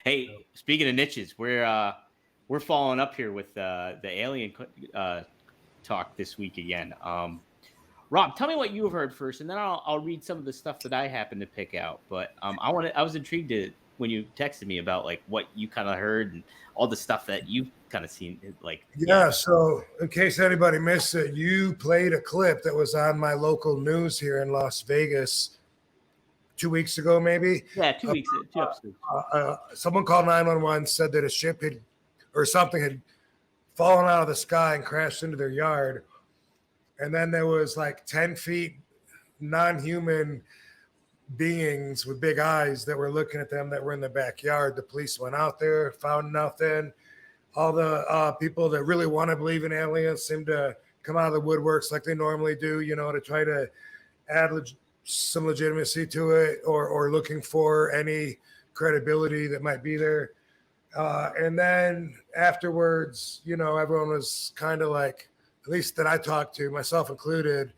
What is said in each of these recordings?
Hey, speaking of niches, we're following up here with the alien talk this week again. Rob, tell me what you've heard first, and then I'll read some of the stuff that I happen to pick out. But I was intrigued when you texted me about like what you kind of heard and all the stuff that you've kind of seen. Like, Yeah, so in case anybody missed it, you played a clip that was on my local news here in Las Vegas 2 weeks ago, maybe. Yeah, 2 weeks, 2 episodes. Someone called 911, said that a ship or something had fallen out of the sky and crashed into their yard. And then there was like 10 feet non-human beings with big eyes that were looking at them that were in the backyard. The police went out there, found nothing. All the people that really want to believe in aliens seem to come out of the woodworks like they normally do, to try to add some legitimacy to it or looking for any credibility that might be there. And then afterwards, everyone was kind of like, at least that I talked to, myself included,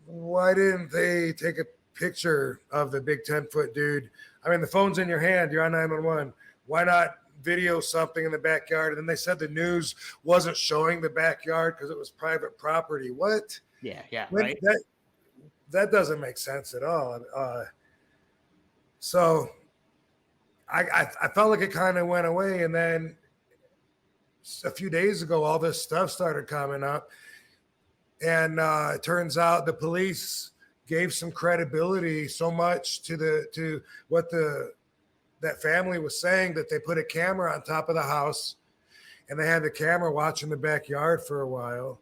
why didn't they take a picture of the big 10-foot dude? I mean, the phone's in your hand. You're on 911. Why not video something in the backyard? And then they said the news wasn't showing the backyard because it was private property. What? Yeah, right. That doesn't make sense at all. So I felt like it kind of went away. And then a few days ago, all this stuff started coming up. And it turns out the police gave some credibility so much to what that family was saying that they put a camera on top of the house and they had the camera watching the backyard for a while.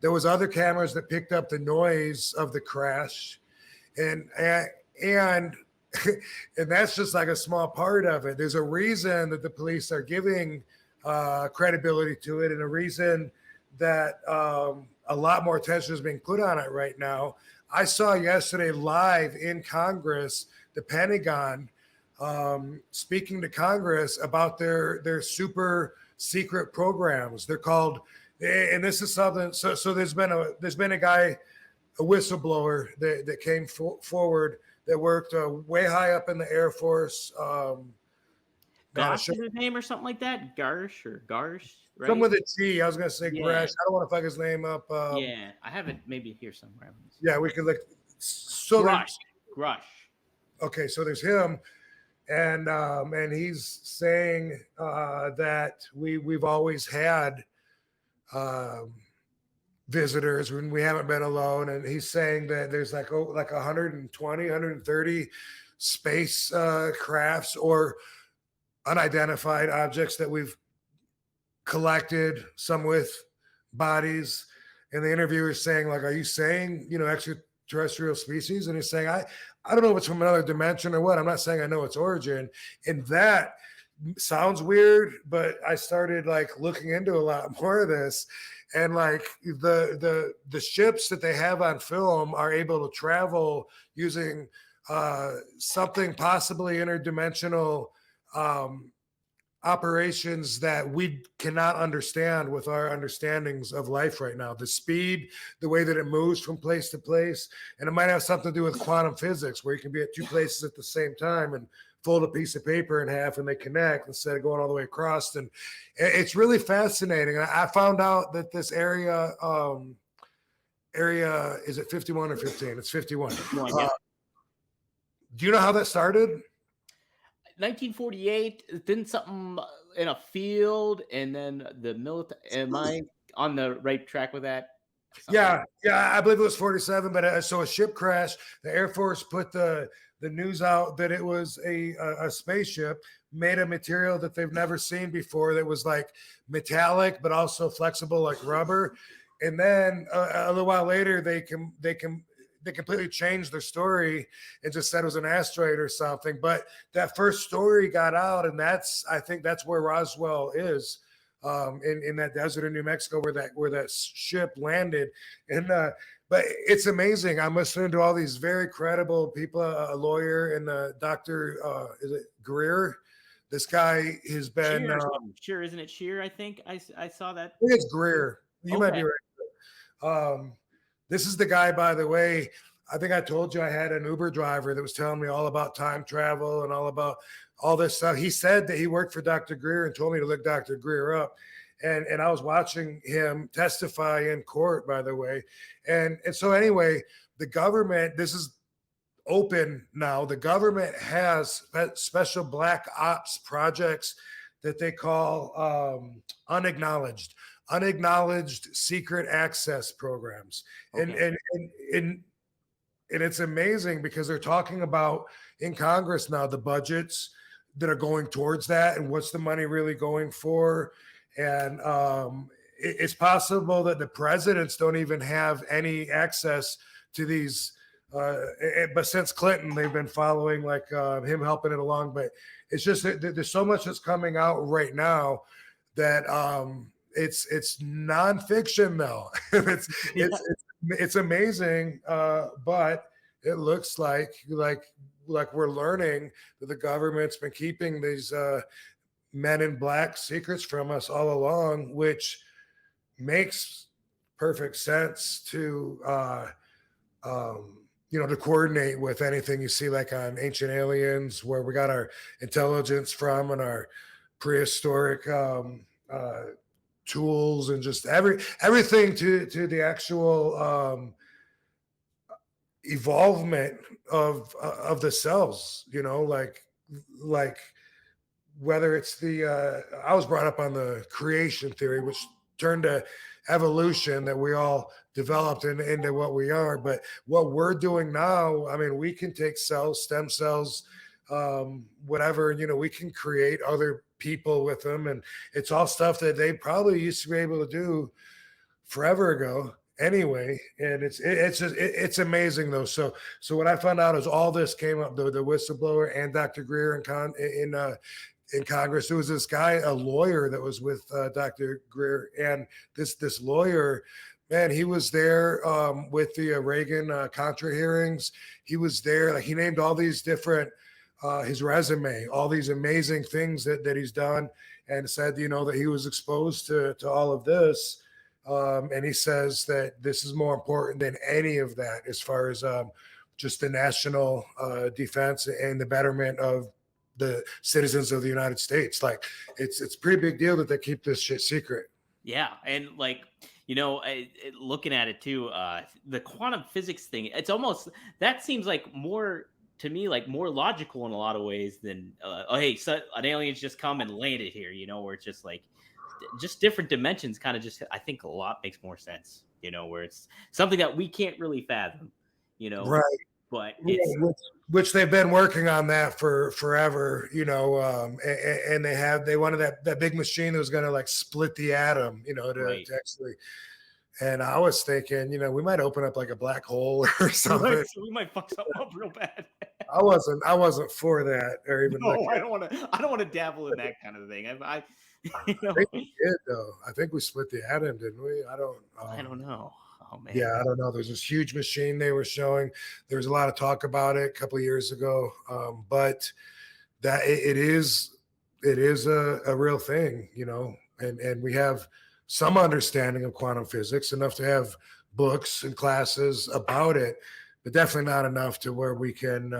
There was other cameras that picked up the noise of the crash, and and that's just like a small part of it. There's a reason that the police are giving credibility to it, and a reason that a lot more attention is being put on it right now. I saw yesterday live in Congress, the Pentagon speaking to Congress about their super secret programs. They're called, and this is something. So there's been a guy, a whistleblower that came forward that worked way high up in the Air Force. Gosh is his name or something like that? Garsh, right? Some with a T. I was going to say Gresh. I don't want to fuck his name up. I have it maybe here somewhere. Yeah, we could look. So Grush. Okay, so there's him, and he's saying that we've always had visitors when we haven't been alone, and he's saying that there's like 120, 130 space crafts or unidentified objects that we've collected, some with bodies. And the interviewer is saying, like, are you saying, extraterrestrial species? And he's saying, I don't know if it's from another dimension or what. I'm not saying I know its origin. And that sounds weird, but I started like looking into a lot more of this. And like the ships that they have on film are able to travel using something possibly interdimensional operations that we cannot understand with our understandings of life right now. The speed, the way that it moves from place to place, and it might have something to do with quantum physics, where you can be at two places at the same time and fold a piece of paper in half and they connect instead of going all the way across. And it's really fascinating. And I found out that this area, is it 51 or 15? It's 51. Do you know how that started? 1948, didn't something in a field, and then the military. Am I on the right track with that? Yeah, I believe it was 47. But so a ship crashed. The Air Force put the news out that it was a spaceship made of material that they've never seen before. That was like metallic, but also flexible like rubber. And then a little while later, they completely changed their story and just said it was an asteroid or something. But that first story got out, and I think that's where Roswell is, in that desert in New Mexico where that ship landed. And but it's amazing. I'm listening to all these very credible people, a lawyer and Dr. Is it Greer? This guy has been Shear, isn't it Shear? I think I saw that. I think it's Greer. You might be right. This is the guy, by the way. I think I told you I had an Uber driver that was telling me all about time travel and all about all this stuff. He said that he worked for Dr. Greer and told me to look Dr. Greer up. And I was watching him testify in court, by the way. And so anyway, the government, this is open now. The government has special black ops projects that they call unacknowledged secret access programs. Okay. And it's amazing because they're talking about in Congress now the budgets that are going towards that and what's the money really going for. And it's possible that the presidents don't even have any access to these. But since Clinton, they've been following like him helping it along. But it's just there's so much that's coming out right now that it's nonfiction though. it's amazing, but it looks like we're learning that the government's been keeping these men in black secrets from us all along, which makes perfect sense to to coordinate with anything you see like on Ancient Aliens, where we got our intelligence from and our prehistoric tools and just everything to the actual evolvement of the cells, like whether it's I was brought up on the creation theory, which turned to evolution, that we all developed into what we are. But what we're doing now, I mean, we can take cells, stem cells, whatever, we can create other people with them. And it's all stuff that they probably used to be able to do forever ago anyway. And it's amazing though. So what I found out is all this came up, the whistleblower and Dr. Greer in Congress. There was this guy, a lawyer that was with Dr. Greer, and this lawyer, man, he was there with the Reagan Contra hearings. He was there. Like, he named all these different, his resume, all these amazing things that he's done, and said, that he was exposed to all of this. And he says that this is more important than any of that as far as just the national defense and the betterment of the citizens of the United States. Like, it's a pretty big deal that they keep this shit secret. Yeah. And looking at it too, the quantum physics thing, it's almost, that seems like more to me, like more logical in a lot of ways than, so an alien's just come and landed here, where it's just like, just different dimensions kind of just, I think a lot makes more sense, where it's something that we can't really fathom, Right. But which they've been working on that for forever, and they wanted that big machine that was going to like split the atom, to actually. And I was thinking, we might open up like a black hole or something. We might fuck something up real bad. I wasn't for that, or even. No, I don't want to dabble in that kind of thing. I think we did though. I think we split the atom, didn't we? I don't know. Oh, man. Yeah, I don't know. There's this huge machine they were showing. There was a lot of talk about it a couple of years ago, but that it is a real thing, and we have some understanding of quantum physics, enough to have books and classes about it, but definitely not enough to where we can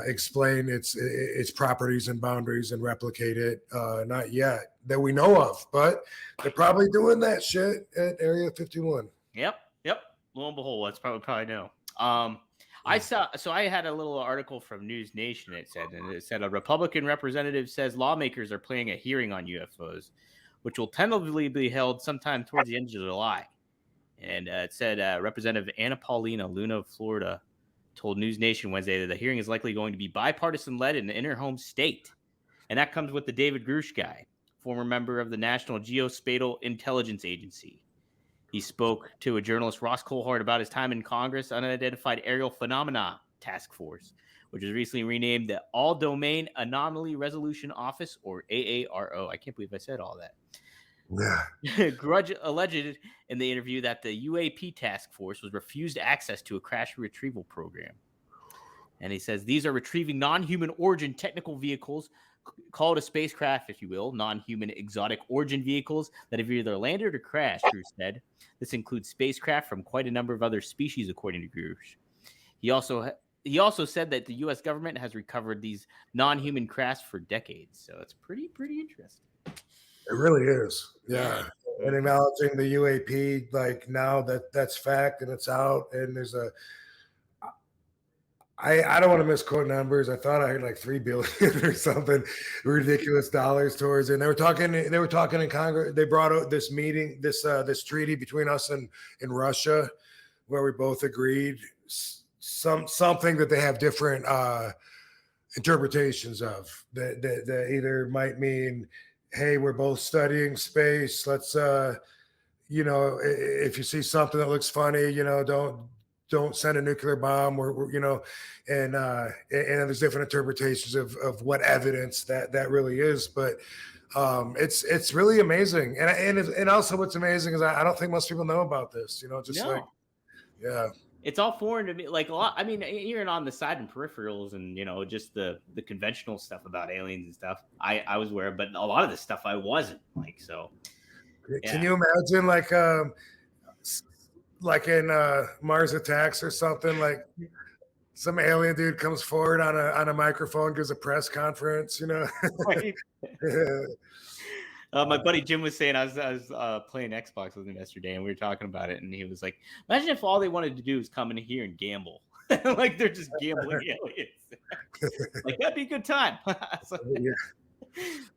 explain its properties and boundaries and replicate it. Not yet that we know of, but they're probably doing that shit at Area 51. Yep. Lo and behold, that's probably no. I had a little article from News Nation. It said a Republican representative says lawmakers are planning a hearing on UFOs, which will tentatively be held sometime towards the end of July. And it said Representative Anna Paulina Luna of Florida told News Nation Wednesday that the hearing is likely going to be bipartisan led in her home state. And that comes with the David Grush guy, former member of the National Geospatial Intelligence Agency. He spoke to a journalist, Ross Coulthard, about his time in Congress Unidentified Aerial Phenomena Task Force, which was recently renamed the All Domain Anomaly Resolution Office, or AARO. I can't believe I said all that. Yeah. Grudge alleged in the interview that the UAP task force was refused access to a crash retrieval program. And he says these are retrieving non-human origin technical vehicles, called a spacecraft, if you will, non-human exotic origin vehicles that have either landed or crashed, Grush said. This includes spacecraft from quite a number of other species, according to Grush. He also he also said that the U.S. government has recovered these non-human crafts for decades. So it's pretty interesting. It really is. Yeah. And Mhm. acknowledging the UAP, like now that's fact and it's out. And there's I don't want to misquote numbers. I thought I heard like 3 billion or something ridiculous dollars towards it. And they were talking in Congress. They brought out this meeting, this treaty between us and Russia, where we both agreed something that they have different interpretations of that either might mean, hey, we're both studying space. Let's if you see something that looks funny, don't send a nuclear bomb. And there's different interpretations of what evidence that really is. But it's really amazing. And also what's amazing is I don't think most people know about this. No, Yeah. it's all foreign to me. Like a lot. I mean, even on the side and peripherals, and just the conventional stuff about aliens and stuff. I was aware, but a lot of this stuff I wasn't. Like so. Yeah. Can you imagine like in Mars Attacks or something, like some alien dude comes forward on a microphone, gives a press conference, Right. Yeah. My buddy Jim was saying I was playing Xbox with him yesterday, and we were talking about it, and he was like, "Imagine if all they wanted to do is come in here and gamble, like they're just gambling aliens. Like that'd be a good time."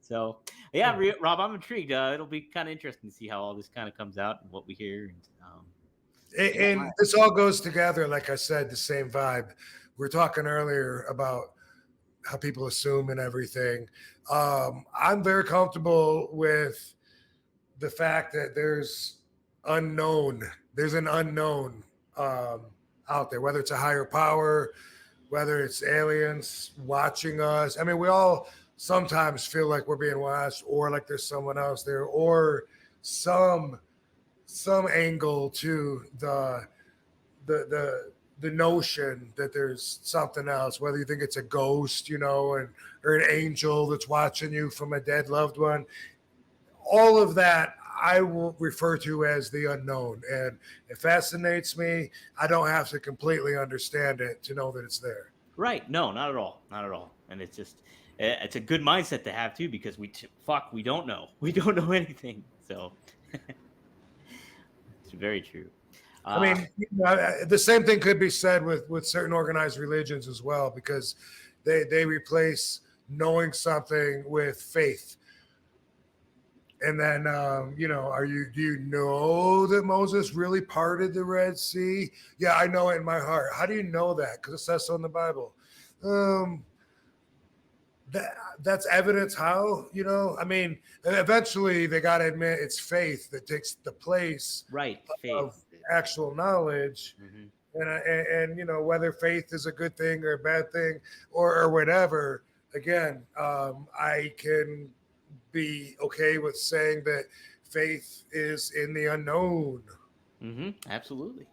So yeah, Rob, I'm intrigued. It'll be kind of interesting to see how all this kind of comes out and what we hear. And this all goes together, like I said, the same vibe. We were talking earlier about how people assume and everything. I'm very comfortable with the fact that there's an unknown out there, whether it's a higher power, whether it's aliens watching us. I mean, we all sometimes feel like we're being watched, or like there's someone else there, or some angle to the notion that there's something else, whether you think it's a ghost, or an angel that's watching you from a dead loved one. All of that I will refer to as the unknown, and it fascinates me. I don't have to completely understand it to know that it's there. Right? No, not at all, not at all. And it's a good mindset to have too, because we don't know, anything. So it's very true. I mean, the same thing could be said with certain organized religions as well, because they replace knowing something with faith. And then, do you know that Moses really parted the Red Sea? Yeah, I know it in my heart. How do you know that? Because it says so in the Bible. That's evidence. How? I mean, eventually they got to admit it's faith that takes the place of actual knowledge. Mm-hmm. And whether faith is a good thing or a bad thing or whatever, again, I can be okay with saying that faith is in the unknown. Mm-hmm. Absolutely.